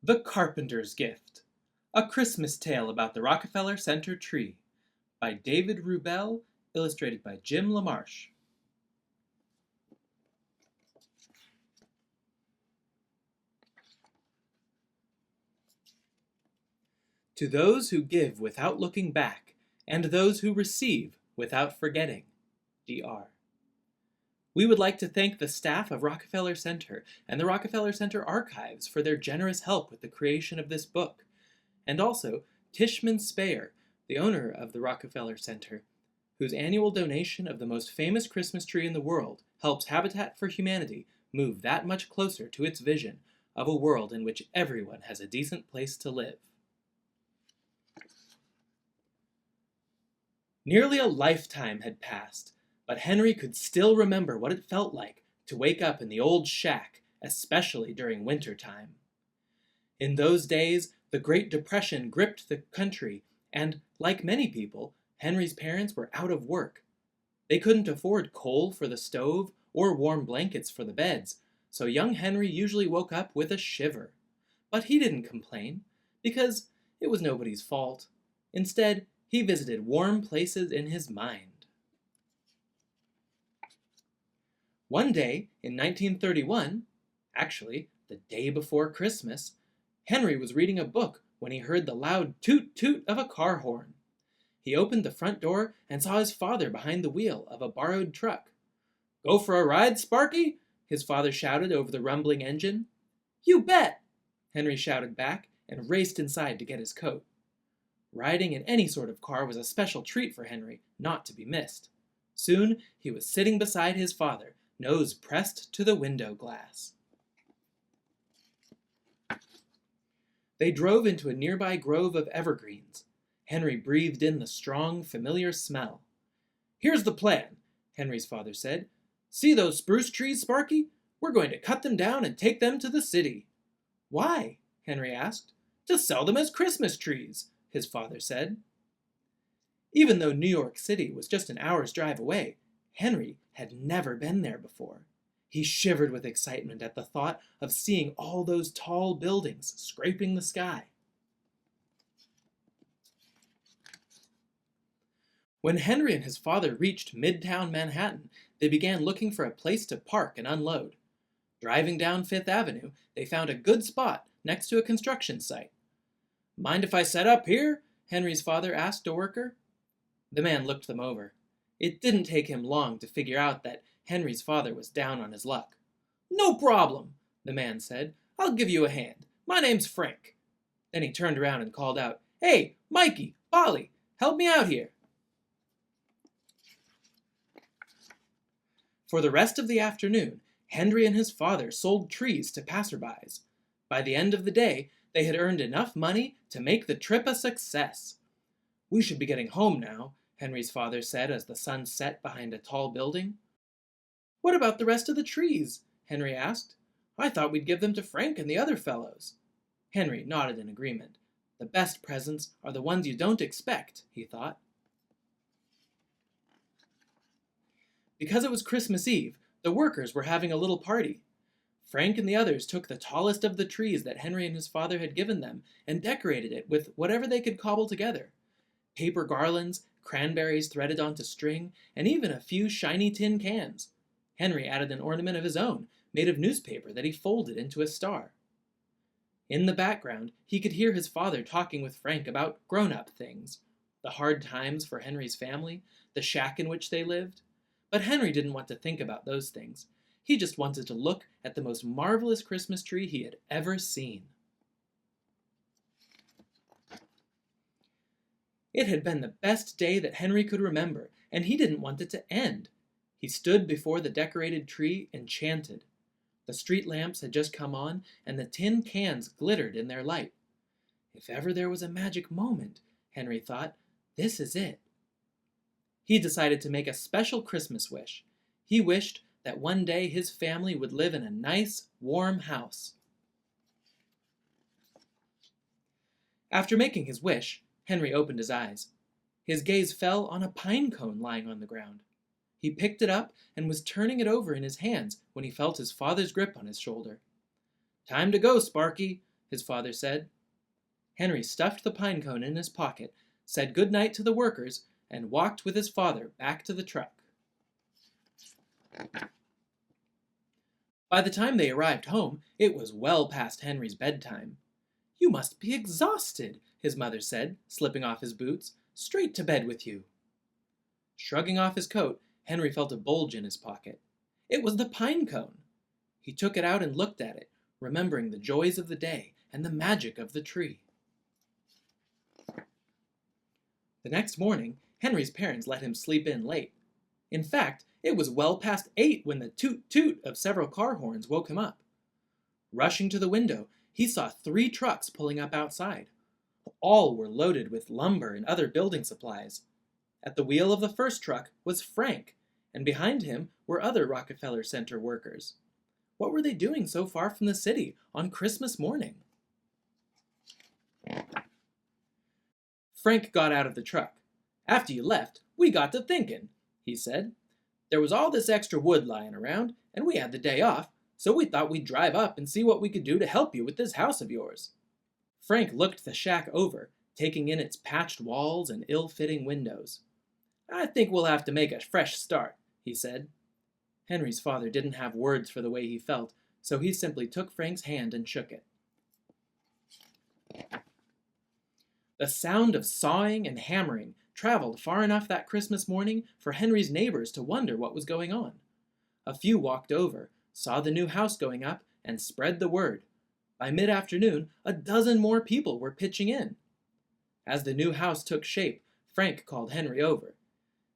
The Carpenter's Gift, A Christmas Tale About the Rockefeller Center Tree, by David Rubel, illustrated by Jim LaMarche. To those who give without looking back, and those who receive without forgetting. Dr. We would like to thank the staff of Rockefeller Center and the Rockefeller Center Archives for their generous help with the creation of this book, and also Tishman Speyer, the owner of the Rockefeller Center, whose annual donation of the most famous Christmas tree in the world helps Habitat for Humanity move that much closer to its vision of a world in which everyone has a decent place to live. Nearly a lifetime had passed, but Henry could still remember what it felt like to wake up in the old shack, especially during winter time. In those days, the Great Depression gripped the country, and, like many people, Henry's parents were out of work. They couldn't afford coal for the stove or warm blankets for the beds, so young Henry usually woke up with a shiver. But he didn't complain, because it was nobody's fault. Instead, he visited warm places in his mind. One day in 1931, actually the day before Christmas, Henry was reading a book when he heard the loud toot-toot of a car horn. He opened the front door and saw his father behind the wheel of a borrowed truck. "Go for a ride, Sparky?" his father shouted over the rumbling engine. "You bet!" Henry shouted back and raced inside to get his coat. Riding in any sort of car was a special treat for Henry, not to be missed. Soon he was sitting beside his father, nose pressed to the window glass. They drove into a nearby grove of evergreens. Henry breathed in the strong, familiar smell. "Here's the plan," Henry's father said. "See those spruce trees, Sparky? We're going to cut them down and take them to the city." "Why?" Henry asked. "To sell them as Christmas trees," his father said. Even though New York City was just an hour's drive away, Henry had never been there before. He shivered with excitement at the thought of seeing all those tall buildings scraping the sky. When Henry and his father reached Midtown Manhattan, they began looking for a place to park and unload. Driving down Fifth Avenue, they found a good spot next to a construction site. "Mind if I set up here?" Henry's father asked a worker. The man looked them over. It didn't take him long to figure out that Henry's father was down on his luck. "No problem," the man said. "I'll give you a hand. My name's Frank." Then he turned around and called out, "Hey, Mikey, Polly, help me out here." For the rest of the afternoon, Henry and his father sold trees to passerbys. By the end of the day, they had earned enough money to make the trip a success. "We should be getting home now," Henry's father said as the sun set behind a tall building. "What about the rest of the trees?" Henry asked. "I thought we'd give them to Frank and the other fellows." Henry nodded in agreement. The best presents are the ones you don't expect, he thought. Because it was Christmas Eve, the workers were having a little party. Frank and the others took the tallest of the trees that Henry and his father had given them and decorated it with whatever they could cobble together. Paper garlands, cranberries threaded onto string, and even a few shiny tin cans. Henry added an ornament of his own, made of newspaper that he folded into a star. In the background, he could hear his father talking with Frank about grown-up things, the hard times for Henry's family, the shack in which they lived. But Henry didn't want to think about those things. He just wanted to look at the most marvelous Christmas tree he had ever seen. It had been the best day that Henry could remember, and he didn't want it to end. He stood before the decorated tree, enchanted. The street lamps had just come on, and the tin cans glittered in their light. If ever there was a magic moment, Henry thought, this is it. He decided to make a special Christmas wish. He wished that one day his family would live in a nice, warm house. After making his wish, Henry opened his eyes. His gaze fell on a pine cone lying on the ground. He picked it up and was turning it over in his hands when he felt his father's grip on his shoulder. "Time to go, Sparky," his father said. Henry stuffed the pine cone in his pocket, said good night to the workers, and walked with his father back to the truck. By the time they arrived home, it was well past Henry's bedtime. "You must be exhausted," his mother said, slipping off his boots. "Straight to bed with you." Shrugging off his coat, Henry felt a bulge in his pocket. It was the pine cone. He took it out and looked at it, remembering the joys of the day and the magic of the tree. The next morning, Henry's parents let him sleep in late. In fact, it was well past 8 when the toot-toot of several car horns woke him up. Rushing to the window, he saw 3 trucks pulling up outside. All were loaded with lumber and other building supplies. At the wheel of the first truck was Frank, and behind him were other Rockefeller Center workers. What were they doing so far from the city on Christmas morning? Frank got out of the truck. "After you left, we got to thinking," he said. "There was all this extra wood lying around, and we had the day off, so we thought we'd drive up and see what we could do to help you with this house of yours." Frank looked the shack over, taking in its patched walls and ill-fitting windows. "I think we'll have to make a fresh start," he said. Henry's father didn't have words for the way he felt, so he simply took Frank's hand and shook it. The sound of sawing and hammering traveled far enough that Christmas morning for Henry's neighbors to wonder what was going on. A few walked over, saw the new house going up, and spread the word. By mid-afternoon, a dozen more people were pitching in. As the new house took shape, Frank called Henry over.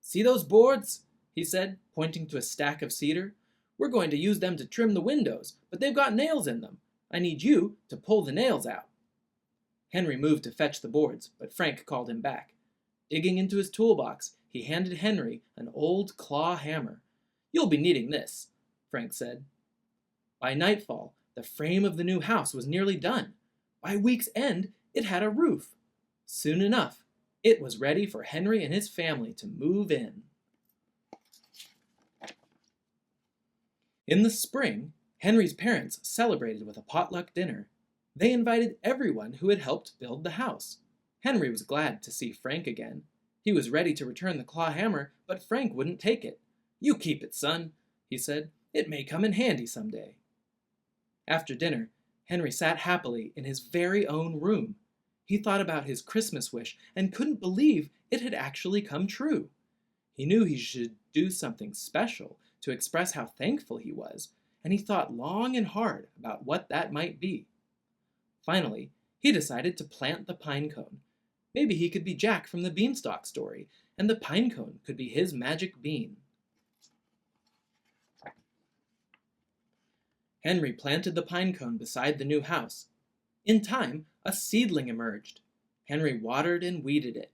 "See those boards?" he said, pointing to a stack of cedar. "We're going to use them to trim the windows, but they've got nails in them. I need you to pull the nails out." Henry moved to fetch the boards, but Frank called him back. Digging into his toolbox, he handed Henry an old claw hammer. "You'll be needing this," Frank said. By nightfall, the frame of the new house was nearly done. By week's end, it had a roof. Soon enough, it was ready for Henry and his family to move in. In the spring, Henry's parents celebrated with a potluck dinner. They invited everyone who had helped build the house. Henry was glad to see Frank again. He was ready to return the claw hammer, but Frank wouldn't take it. "You keep it, son," he said. "It may come in handy someday." After dinner, Henry sat happily in his very own room. He thought about his Christmas wish and couldn't believe it had actually come true. He knew he should do something special to express how thankful he was, and he thought long and hard about what that might be. Finally, he decided to plant the pine cone. Maybe he could be Jack from the Beanstalk story, and the pine cone could be his magic bean. Henry planted the pine cone beside the new house. In time, a seedling emerged. Henry watered and weeded it.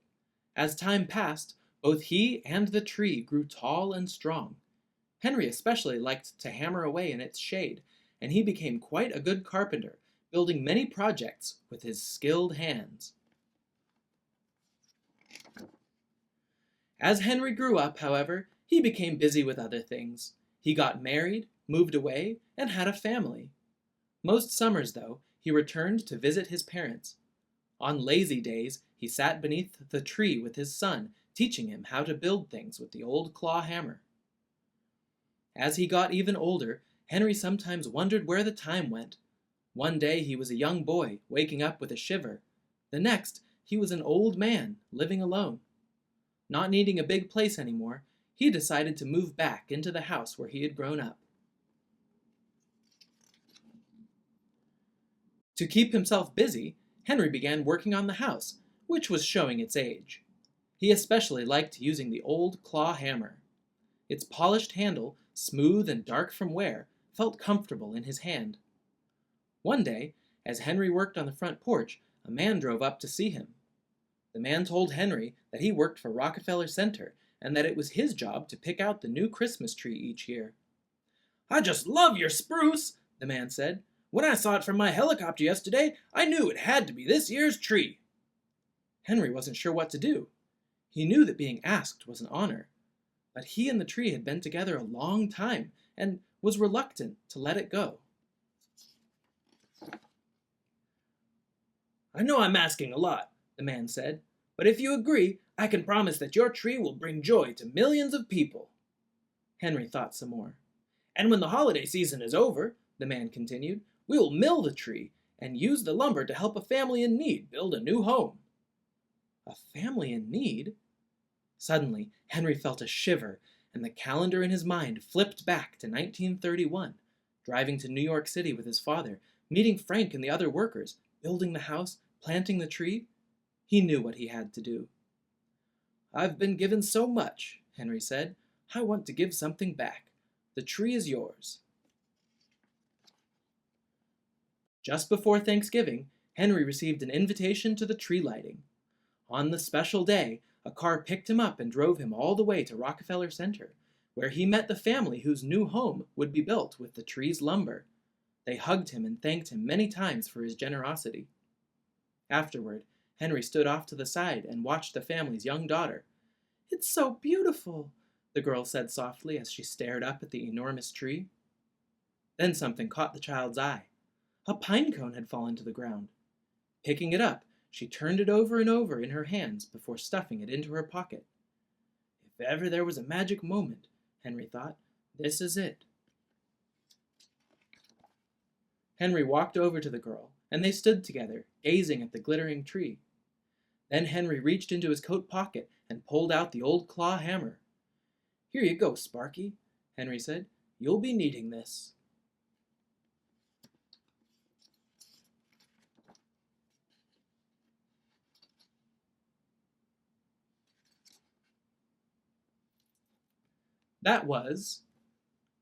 As time passed, both he and the tree grew tall and strong. Henry especially liked to hammer away in its shade, and he became quite a good carpenter, building many projects with his skilled hands. As Henry grew up, however, he became busy with other things. He got married, moved away, and had a family. Most summers, though, he returned to visit his parents. On lazy days, he sat beneath the tree with his son, teaching him how to build things with the old claw hammer. As he got even older, Henry sometimes wondered where the time went. One day he was a young boy, waking up with a shiver. The next, he was an old man, living alone. Not needing a big place anymore, he decided to move back into the house where he had grown up. To keep himself busy, Henry began working on the house, which was showing its age. He especially liked using the old claw hammer. Its polished handle, smooth and dark from wear, felt comfortable in his hand. One day, as Henry worked on the front porch, a man drove up to see him. The man told Henry that he worked for Rockefeller Center and that it was his job to pick out the new Christmas tree each year. "I just love your spruce," the man said. "When I saw it from my helicopter yesterday, I knew it had to be this year's tree." Henry wasn't sure what to do. He knew that being asked was an honor, but he and the tree had been together a long time and was reluctant to let it go. "I know I'm asking a lot," the man said, "but if you agree, I can promise that your tree will bring joy to millions of people." Henry thought some more. "And when the holiday season is over," the man continued, "we will mill the tree and use the lumber to help a family in need build a new home." A family in need? Suddenly, Henry felt a shiver, and the calendar in his mind flipped back to 1931, driving to New York City with his father, meeting Frank and the other workers, building the house, planting the tree. He knew what he had to do. "I've been given so much," Henry said. "I want to give something back. The tree is yours." Just before Thanksgiving, Henry received an invitation to the tree lighting. On the special day, a car picked him up and drove him all the way to Rockefeller Center, where he met the family whose new home would be built with the tree's lumber. They hugged him and thanked him many times for his generosity. Afterward, Henry stood off to the side and watched the family's young daughter. "It's so beautiful," the girl said softly as she stared up at the enormous tree. Then something caught the child's eye. A pine cone had fallen to the ground. Picking it up, she turned it over and over in her hands before stuffing it into her pocket. If ever there was a magic moment, Henry thought, this is it. Henry walked over to the girl, and they stood together, gazing at the glittering tree. Then Henry reached into his coat pocket and pulled out the old claw hammer. "Here you go, Sparky," Henry said. "You'll be needing this." That was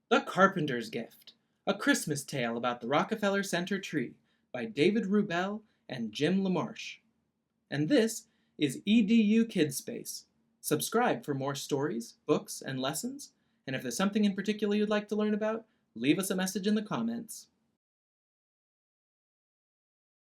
The Carpenter's Gift, a Christmas tale about the Rockefeller Center tree by David Rubel and Jim LaMarche. And this is EDU Kidspace. Subscribe for more stories, books, and lessons. And if there's something in particular you'd like to learn about, leave us a message in the comments.